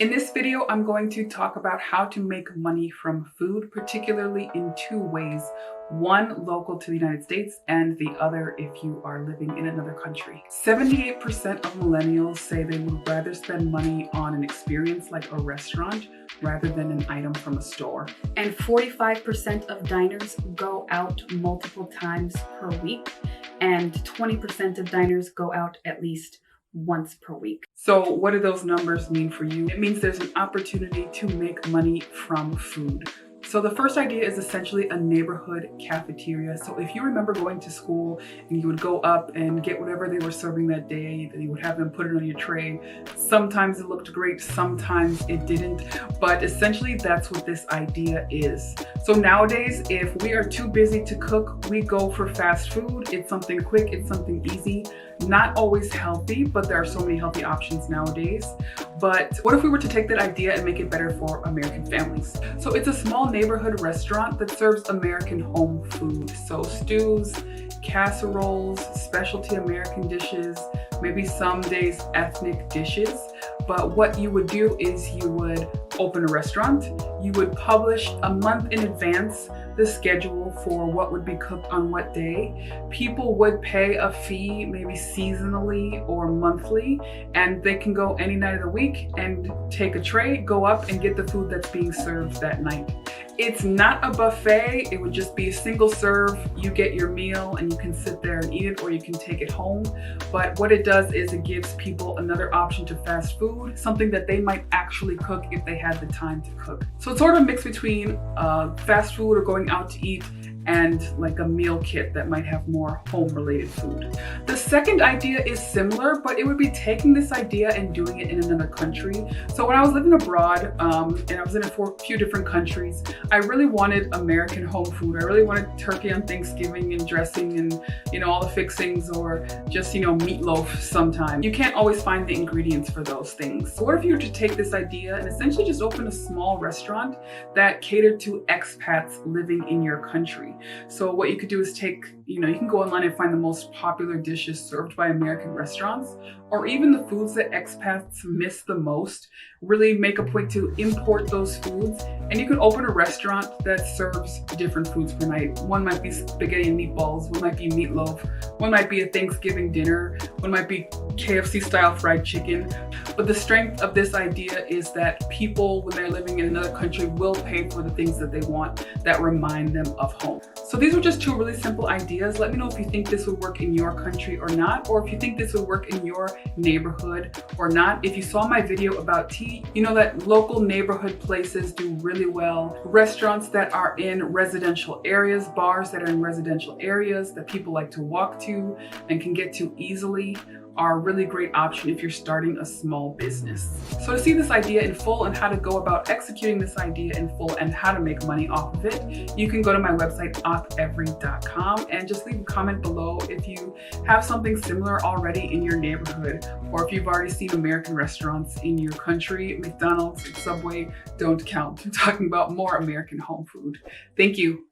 In this video, I'm going to talk about how to make money from food, particularly in two ways. One local to the United States and the other if you are living in another country. 78% of millennials say they would rather spend money on an experience like a restaurant rather than an item from a store. And 45% of diners go out multiple times per week, and 20% of diners go out at least once per week. So what do those numbers mean for you? It means there's an opportunity to make money from food. So the first idea is essentially a neighborhood cafeteria. So if you remember going to school and you would go up and get whatever they were serving that day, then you would have them put it on your tray. Sometimes it looked great, sometimes it didn't, but essentially that's what this idea is. So nowadays, if we are too busy to cook, we go for fast food. It's something quick, it's something easy. Not always healthy, but there are so many healthy options nowadays. But what if we were to take that idea and make it better for American families? So it's a small neighborhood restaurant that serves American home food. So stews, casseroles, specialty American dishes, maybe some days ethnic dishes. But what you would do is you would open a restaurant, you would publish a month in advance the schedule for what would be cooked on what day. People would pay a fee, maybe seasonally or monthly, and they can go any night of the week and take a tray, go up and get the food that's being served that night. It's not a buffet, it would just be a single serve. You get your meal and you can sit there and eat it, or you can take it home. But what it does is it gives people another option to fast food, something that they might actually cook if they had the time to cook. So it's sort of a mix between fast food or going out to eat and like a meal kit that might have more home-related food. The second idea is similar, but it would be taking this idea and doing it in another country. So when I was living abroad, and I was in a few different countries, I really wanted American home food. I really wanted turkey on Thanksgiving and dressing and all the fixings, or just meatloaf sometime. You can't always find the ingredients for those things. So what if you were to take this idea and essentially just open a small restaurant that catered to expats living in your country? So what you could do is you can go online and find the most popular dishes served by American restaurants, or even the foods that expats miss the most. Really make a point to import those foods, and you could open a restaurant that serves different foods per night. One might be spaghetti and meatballs, one might be meatloaf, one might be a Thanksgiving dinner, one might be KFC style fried chicken. But the strength of this idea is that people, when they're living in another country, will pay for the things that they want that remind them of home. So these were just two really simple ideas. Let me know if you think this would work in your country or not, or if you think this would work in your neighborhood or not. If you saw my video about tea, you know that local neighborhood places do really well. Restaurants that are in residential areas, bars that are in residential areas that people like to walk to and can get to easily are a really great option if you're starting a small business. So to see this idea in full and how to go about executing this idea in full and how to make money off of it, you can go to my website, authevery.com, and just leave a comment below if you have something similar already in your neighborhood, or if you've already seen American restaurants in your country. McDonald's and Subway don't count. I'm talking about more American home food. Thank you.